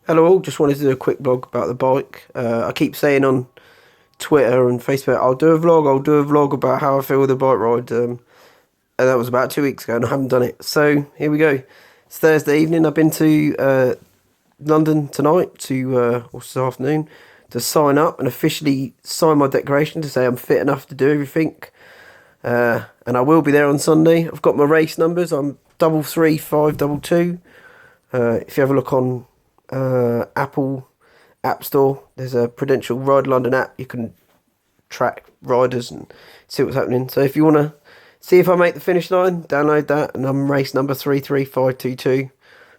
Hello all, just wanted to do a quick vlog about the bike. I keep saying on Twitter and Facebook, I'll do a vlog about how I feel with the bike ride. And that was about 2 weeks ago and I haven't done it. So here we go. It's Thursday evening. I've been to London tonight, or this afternoon, to sign up and officially sign my declaration to say I'm fit enough to do everything. And I will be there on Sunday. I've got my race numbers. I'm 33522. If you have a look on Apple App Store, there's a Prudential Ride London app. You can track riders and see what's happening. So if you want to see if I make the finish line, download that, and I'm race number 33522.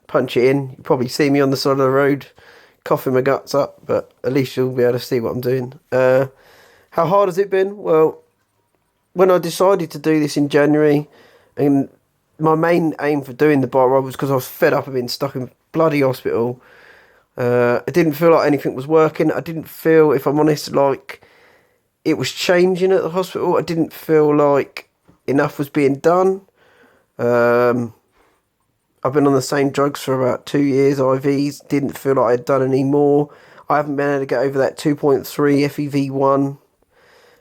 Punch it in. You probably see me on the side of the road coughing my guts up, but at least you'll be able to see what I'm doing. How hard has it been? Well, when I decided to do this in January, and my main aim for doing the bike ride was because I was fed up of being stuck in bloody hospital. I didn't feel like anything was working. I didn't feel, if I'm honest, like it was changing at the hospital. I didn't feel like enough was being done. I've been on the same drugs for about 2 years, IVs. Didn't feel like I'd done any more. I haven't been able to get over that 2.3 FEV1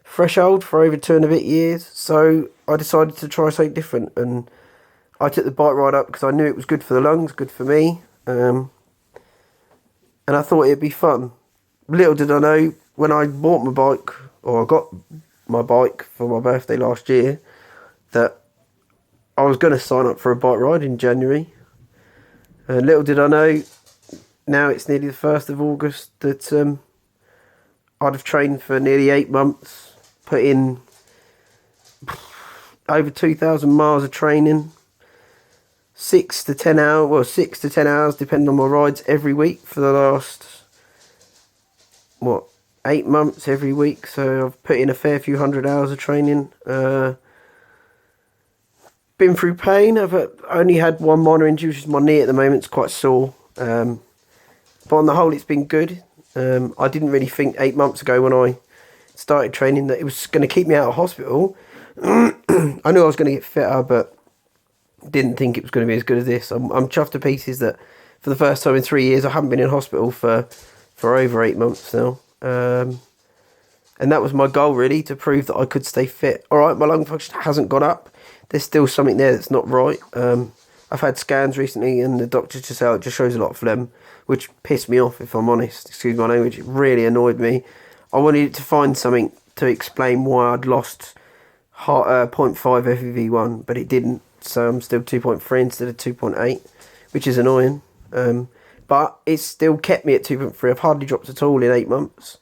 threshold for over 2.5 years. So I decided to try something different, and I took the bike ride up because I knew it was good for the lungs, good for me. And I thought it'd be fun. Little did I know, when I bought my bike, or I got my bike for my birthday last year, that I was going to sign up for a bike ride in January. And little did I know, now it's nearly the 1st of August, that I'd have trained for nearly 8 months, put in over 2,000 miles of training, 6 to 10 hours, depending on my rides, every week for the last 8 months every week. So I've put in a fair few hundred hours of training. Been through pain. I've only had one minor injury, which is my knee at the moment. It's quite sore. But on the whole, it's been good. I didn't really think 8 months ago when I started training that it was going to keep me out of hospital. I knew I was going to get fitter, but didn't think it was going to be as good as this. I'm chuffed to pieces that for the first time in 3 years I haven't been in hospital for over 8 months now. And that was my goal, really, to prove that I could stay fit. Alright, my lung function hasn't gone up. There's still something there that's not right. I've had scans recently and the doctor just said it just shows a lot of phlegm, which pissed me off, if I'm honest. Excuse my language, it really annoyed me. I wanted to find something to explain why I'd lost 0.5 FEV1, but it didn't. So I'm still 2.3 instead of 2.8, which is annoying. But it's still kept me at 2.3. I've hardly dropped at all in 8 months.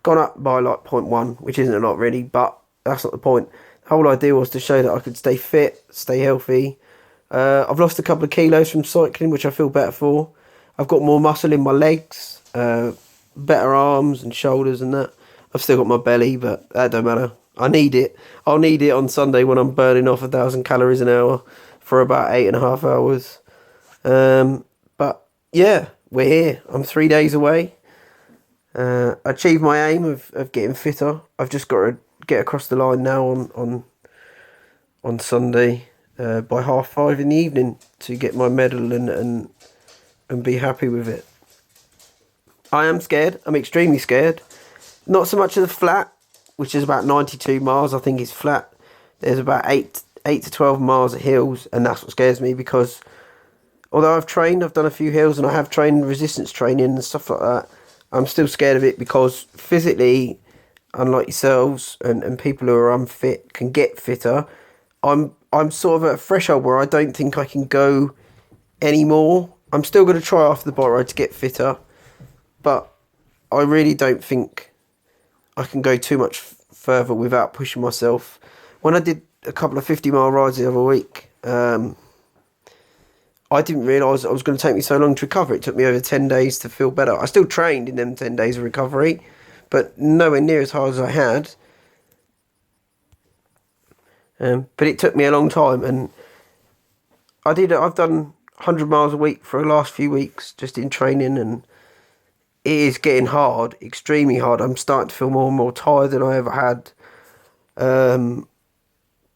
Gone up by like 0.1, which isn't a lot really, but that's not the point. The whole idea was to show that I could stay fit, stay healthy. I've lost a couple of kilos from cycling, which I feel better for. I've got more muscle in my legs, better arms and shoulders and that. I've still got my belly, but that don't matter. I need it. I'll need it on Sunday when I'm burning off 1,000 calories an hour for about 8.5 hours. But yeah, we're here. I'm 3 days away. I achieved my aim of getting fitter. I've just got to get across the line now on Sunday by 5:30 in the evening to get my medal and be happy with it. I am scared. I'm extremely scared. Not so much of the flat, which is about 92 miles, I think is flat. There's about 8 to 12 miles of hills, and that's what scares me, because although I've done a few hills, and I have trained resistance training and stuff like that, I'm still scared of it because physically, unlike yourselves and people who are unfit can get fitter, I'm sort of at a threshold where I don't think I can go anymore. I'm still going to try after the bike ride to get fitter, but I really don't think I can go too much further without pushing myself. When I did a couple of 50-mile rides the other week, I didn't realise it was going to take me so long to recover. It took me over 10 days to feel better. I still trained in them 10 days of recovery, but nowhere near as hard as I had. But it took me a long time, and I've done 100 miles a week for the last few weeks just in training, and it is getting hard, extremely hard. I'm starting to feel more and more tired than I ever had.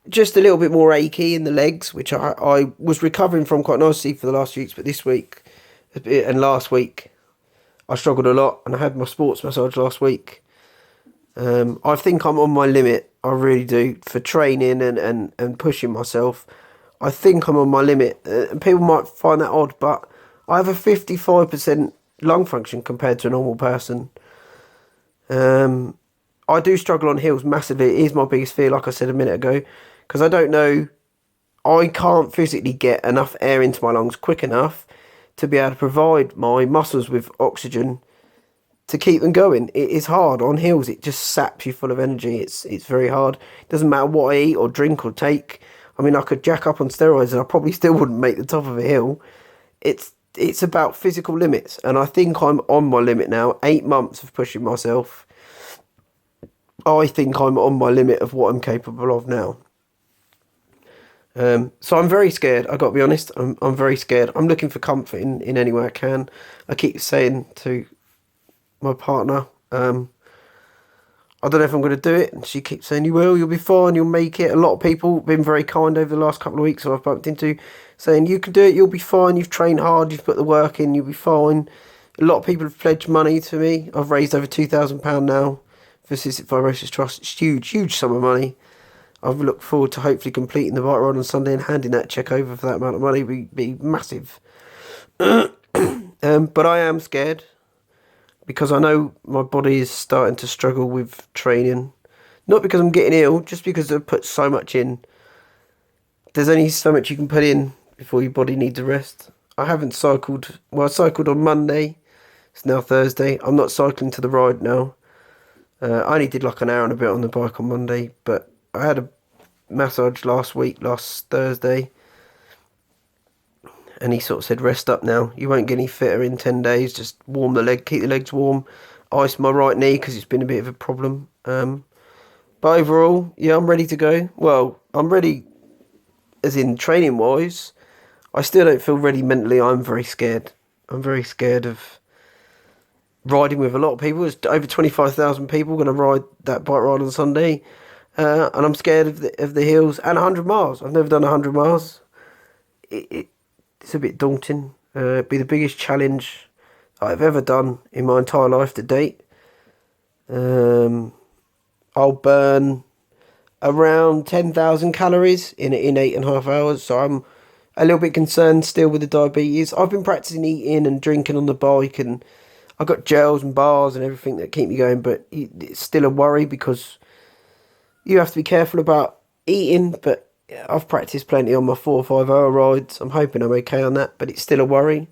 Just a little bit more achy in the legs, which I was recovering from quite nicely for the last few weeks, but this week and last week I struggled a lot, and I had my sports massage last week. I think I'm on my limit. I really do, for training and pushing myself. I think I'm on my limit. And people might find that odd, but I have a 55% lung function compared to a normal person. I do struggle on hills massively. It is my biggest fear, like I said a minute ago, because I don't know. I can't physically get enough air into my lungs quick enough to be able to provide my muscles with oxygen to keep them going. It is hard on hills. It just saps you full of energy. It's very hard. It doesn't matter what I eat or drink or take. I mean, I could jack up on steroids and I probably still wouldn't make the top of a hill. It's about physical limits, and I think I'm on my limit now. 8 months of pushing myself. I think I'm on my limit of what I'm capable of now. So I'm very scared. I got to be honest. I'm very scared. I'm looking for comfort in any way I can. I keep saying to my partner, I don't know if I'm going to do it, and she keeps saying, you will, you'll be fine, you'll make it. A lot of people have been very kind over the last couple of weeks, so I've bumped into, saying, you can do it, you'll be fine, you've trained hard, you've put the work in, you'll be fine. A lot of people have pledged money to me. I've raised over £2,000 now for Cystic Fibrosis Trust. It's huge sum of money. I've looked forward to hopefully completing the bike ride on Sunday and handing that cheque over for that amount of money. Would be massive. But I am scared, because I know my body is starting to struggle with training. Not because I'm getting ill, just because I've put so much in. There's only so much you can put in before your body needs a rest. I haven't cycled. Well, I cycled on Monday. It's now Thursday. I'm not cycling to the ride now. I only did like an hour and a bit on the bike on Monday, but I had a massage last Thursday, and he sort of said, rest up now, you won't get any fitter in 10 days, just warm the leg, keep the legs warm, ice my right knee because it's been a bit of a problem. But overall, yeah, I'm ready to go. Well, I'm ready as in training wise. I still don't feel ready mentally. I'm very scared. I'm very scared of riding with a lot of people. There's over 25,000 people going to ride that bike ride on Sunday. And I'm scared of the hills and 100 miles. I've never done 100 miles. It's a bit daunting. It'd be the biggest challenge I've ever done in my entire life to date. I'll burn around 10,000 calories in 8.5 hours. So I'm a little bit concerned still with the diabetes. I've been practicing eating and drinking on the bike, and I've got gels and bars and everything that keep me going. But it's still a worry, because you have to be careful about eating, but I've practiced plenty on my 4 or 5 hour rides. I'm hoping I'm okay on that, but it's still a worry.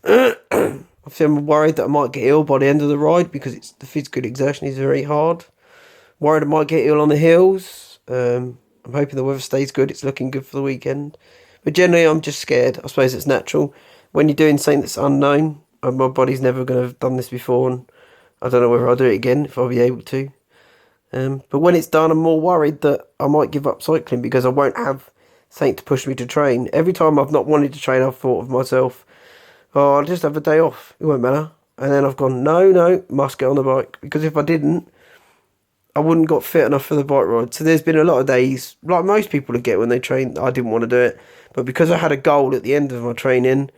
I feel worried that I might get ill by the end of the ride, because the physical exertion is very hard. Worried I might get ill on the hills. I'm hoping the weather stays good. It's looking good for the weekend. But generally, I'm just scared. I suppose it's natural. When you're doing something that's unknown, my body's never going to have done this before, and I don't know whether I'll do it again, if I'll be able to. But when it's done, I'm more worried that I might give up cycling, because I won't have something to push me to train. Every time I've not wanted to train, I've thought of myself, oh, I'll just have a day off, it won't matter. And then I've gone, no, must get on the bike, because if I didn't, I wouldn't got fit enough for the bike ride. So there's been a lot of days, like most people would get when they train, I didn't want to do it, but because I had a goal at the end of my training,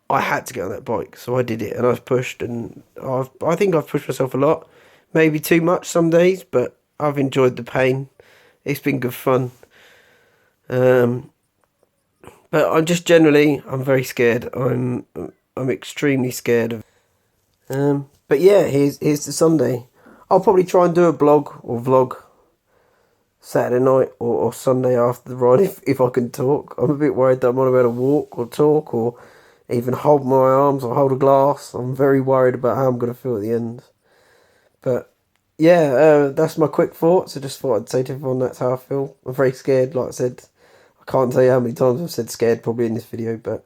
I had to get on that bike. So I did it, and I've pushed, and I think I've pushed myself a lot. Maybe too much some days, but I've enjoyed the pain. It's been good fun. But I'm just I'm very scared. I'm extremely scared of. But yeah, here's the Sunday. I'll probably try and do a blog or vlog Saturday night or Sunday after the ride if I can talk. I'm a bit worried that I'm not able to walk or talk or even hold my arms or hold a glass. I'm very worried about how I'm going to feel at the end. But yeah, that's my quick thoughts. I just thought I'd say to everyone that's how I feel. I'm very scared, like I said. I can't tell you how many times I've said scared probably in this video, but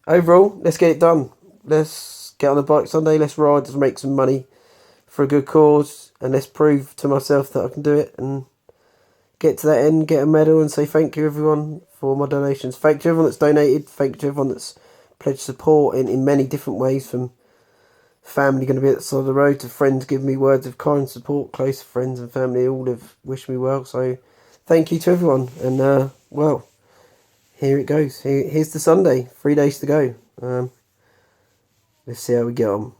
overall, let's get it done. Let's get on the bike Sunday, let's ride, let's make some money for a good cause, and let's prove to myself that I can do it and get to that end, get a medal, and say thank you everyone for my donations. Thank you to everyone that's donated, thank you to everyone that's pledged support in many different ways, from family going to be at the side of the road to friends giving me words of kind support, close friends and family all have wished me well. So thank you to everyone, and well, here it goes. Here's the Sunday, 3 days to go. Let's see how we get on.